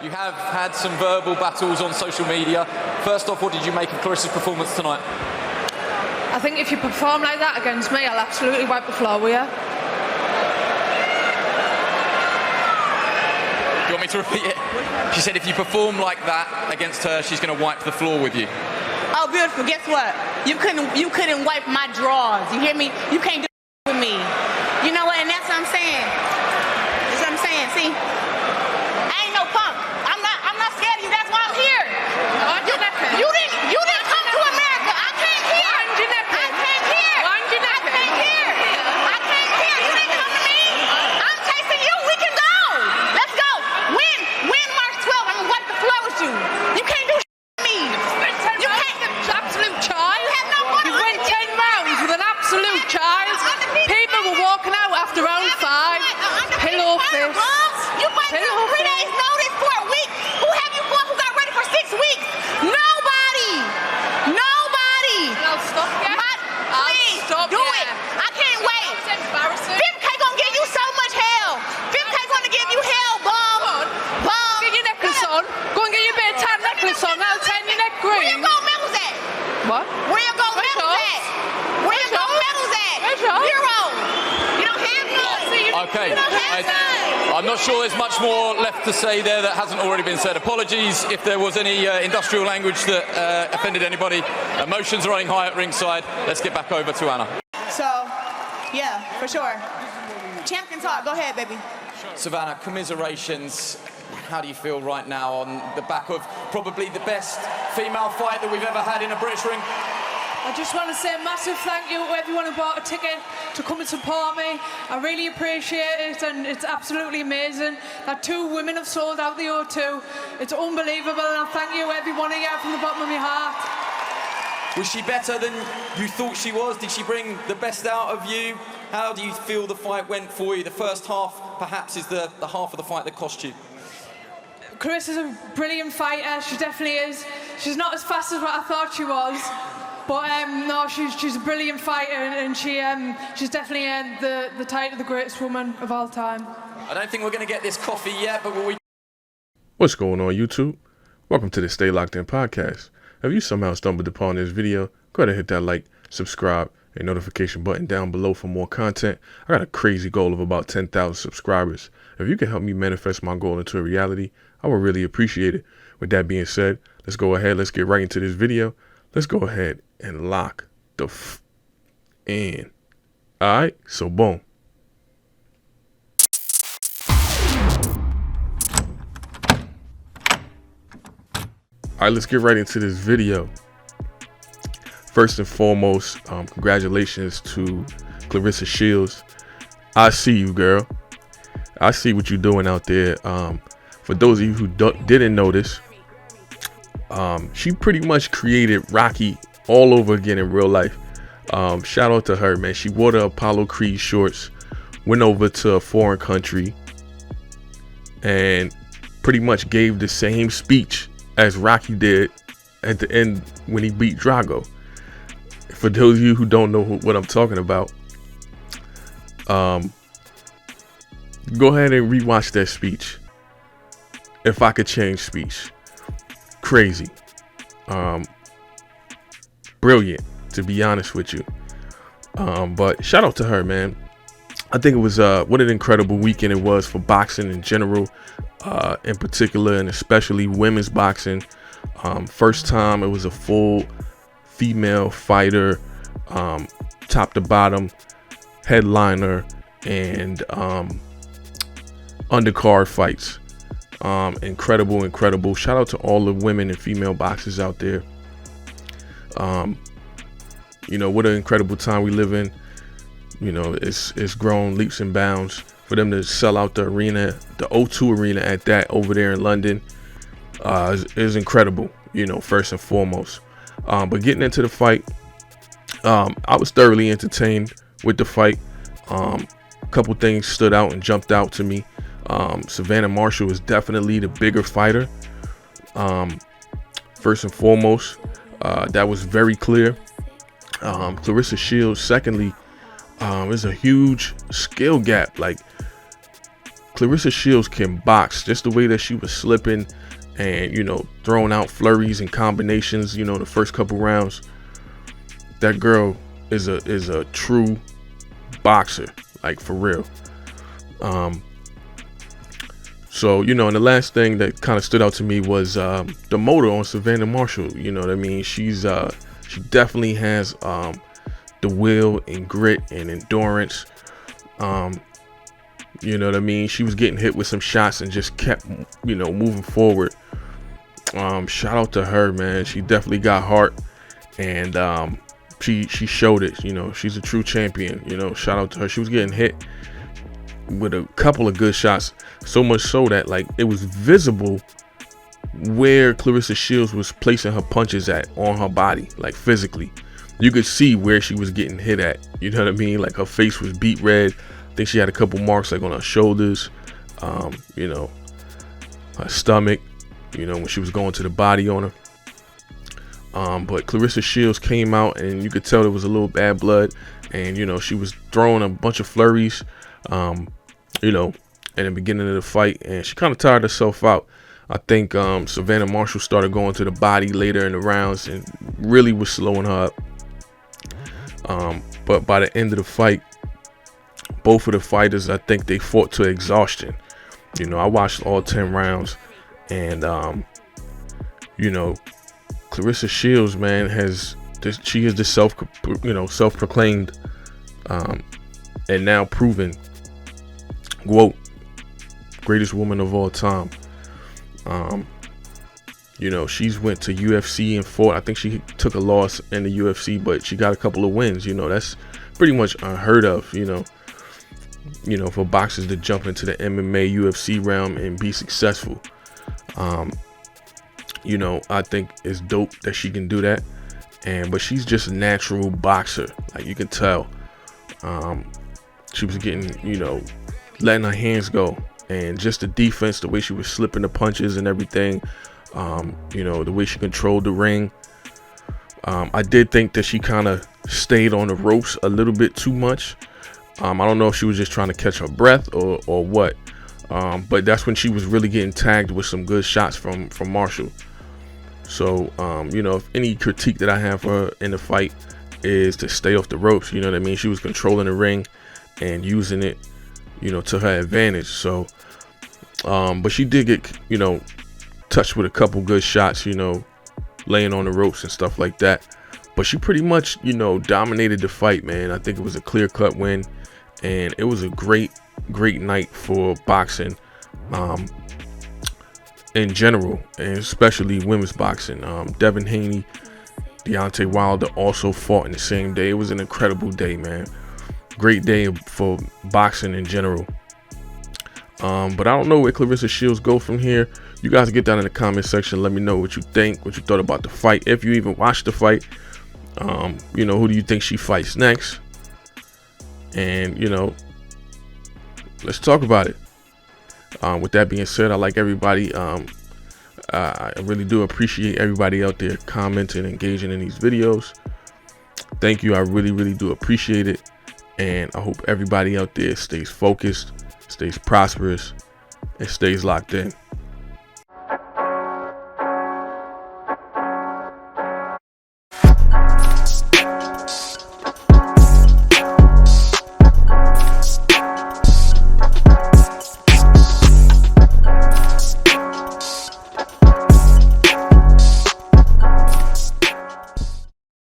You have had some verbal battles on social media. First off, what did you make of Claressa's performance tonight? I think if you perform like that against me, I'll absolutely wipe the floor with you. Do you want me to repeat it? She said if you perform like that against her, she's going to wipe the floor with you. Oh, beautiful. Guess what? You couldn't wipe my drawers. You hear me? You can't do with me. You know what? And that's what I'm saying. That's what I'm saying. See? I ain't no punk. I'm not scared of you. That's why I'm here. You didn't come to America. I came here. I came here. I came here. I came here. You didn't come to me. I'm chasing you. We can go. Let's go. Win March 12th. I'm gonna wipe the floor with you. You can't do with me. You can't. Absolute child. You have no fun. You went 10 rounds with an absolute child. People were walking out after round 5. Pillow fist. You fight for 3 days notice for a week. Who have you fought who got ready for 6 weeks? Nobody. I'll stop you. Please, stop do you. it. I can't wait. It's embarrassing. 5K gonna give you so much hell. 5K gonna give you hell, bum. Get your necklace on. Go and get your bit of tan necklace on. That'll turn your neck Where green. your gold medals at? What? Where your gold Where's medals yours? at? Where your gold medals at? Where's yours? Zero. You don't have none. Okay. You don't have none. I'm not sure there's much more left to say there that hasn't already been said. Apologies if there was any industrial language that offended anybody. Emotions running high at ringside. Let's get back over to Anna. So, yeah, for sure. Champ can talk. Go ahead, baby. Savannah, commiserations. How do you feel right now on the back of probably the best female fight that we've ever had in a British ring? I just want to say a massive thank you to everyone who bought a ticket to come and support me. I really appreciate it, and it's absolutely amazing that 2 women have sold out the O2. It's unbelievable, and I thank you, every one of you, from the bottom of my heart. Was she better than you thought she was? Did she bring the best out of you? How do you feel the fight went for you? The first half, perhaps, is the half of the fight that cost you. Claressa's a brilliant fighter. She definitely is. She's not as fast as what I thought she was. But no, she's a brilliant fighter, and she's definitely earned the title of the greatest woman of all time. I don't think we're going to get this coffee yet, but will we? What's going on, YouTube? Welcome to the Stay Locked In podcast. If you somehow stumbled upon this video, go ahead and hit that like, subscribe, and notification button down below for more content. I got a crazy goal of about 10,000 subscribers. If you can help me manifest my goal into a reality, I would really appreciate it. With that being said, let's go ahead. Let's get right into this video. Let's go ahead and lock the in. All right, so boom. All right, let's get right into this video. First and foremost, congratulations to Claressa Shields. I see you, girl. I see what you're doing out there. For those of you who didn't notice, she pretty much created Rocky all over again in real life. Shout out to her, man. She wore the Apollo Creed shorts, went over to a foreign country, and pretty much gave the same speech as Rocky did at the end when he beat Drago. For those of you who don't know what I'm talking about, go ahead and rewatch that speech. If I could change speech. Crazy. Brilliant, to be honest with you. But shout out to her, man. I think it was what an incredible weekend it was for boxing in general, in particular, and especially women's boxing. First time it was a full female fighter, top to bottom, headliner, and undercard fights. Incredible. Shout out to all the women and female boxers out there. You know, what an incredible time we live in. You know, it's grown leaps and bounds for them to sell out the arena, the O2 arena at that over there in London. Is incredible, you know, first and foremost. But getting into the fight, I was thoroughly entertained with the fight. A couple things stood out and jumped out to me. Savannah Marshall is definitely the bigger fighter. First and foremost, that was very clear. Claressa Shields, secondly, is a huge skill gap. Like, Claressa Shields can box. Just the way that she was slipping and, you know, throwing out flurries and combinations, you know, the first couple rounds. That girl is a true boxer, like, for real. So, you know, and the last thing that kind of stood out to me was the motor on Savannah Marshall. You know what I mean? She definitely has the will and grit and endurance. You know what I mean? She was getting hit with some shots and just kept, you know, moving forward. Shout out to her, man. She definitely got heart, and she showed it. You know, she's a true champion. You know, shout out to her. She was getting hit with a couple of good shots, so much so that, like, it was visible where Claressa Shields was placing her punches at on her body. Like, physically, you could see where she was getting hit at. You know what I mean? Like, her face was beat red. I think she had a couple marks, like, on her shoulders, you know, her stomach, you know, when she was going to the body on her. But Claressa Shields came out, and you could tell there was a little bad blood, and, you know, she was throwing a bunch of flurries, you know, in the beginning of the fight, and she kind of tired herself out. I think Savannah Marshall started going to the body later in the rounds and really was slowing her up. But by the end of the fight, both of the fighters, I think they fought to exhaustion. You know, I watched all 10 rounds, and you know, Claressa Shields, man, she is the self-proclaimed and now proven quote greatest woman of all time. You know, she's went to UFC and fought. I think she took a loss in the UFC, but she got a couple of wins. You know, that's pretty much unheard of, you know, for boxers to jump into the MMA UFC realm and be successful. You know, I think it's dope that she can do that. But she's just a natural boxer. Like, you can tell. She was getting, you know, letting her hands go, and just the defense, the way she was slipping the punches and everything, you know, the way she controlled the ring. I did think that she kind of stayed on the ropes a little bit too much. I don't know if she was just trying to catch her breath or what, but that's when she was really getting tagged with some good shots from Marshall. So, you know, if any critique that I have for her in the fight is to stay off the ropes, you know what I mean? She was controlling the ring and using it, you know, to her advantage. So, but she did get, you know, touched with a couple good shots, you know, laying on the ropes and stuff like that. But she pretty much, you know, dominated the fight, man. I think it was a clear-cut win, and it was a great night for boxing in general, and especially women's boxing. Devin Haney, Deontay Wilder also fought in the same day. It was an incredible day, man. Great day for boxing in general. But I don't know where Claressa Shields go from here. You guys get down in the comment section. Let me know what you think, what you thought about the fight. If you even watched the fight, you know, who do you think she fights next? And, you know, let's talk about it. With that being said, I like everybody. I really do appreciate everybody out there commenting, engaging in these videos. Thank you. I really do appreciate it. And I hope everybody out there stays focused, stays prosperous, and stays locked in.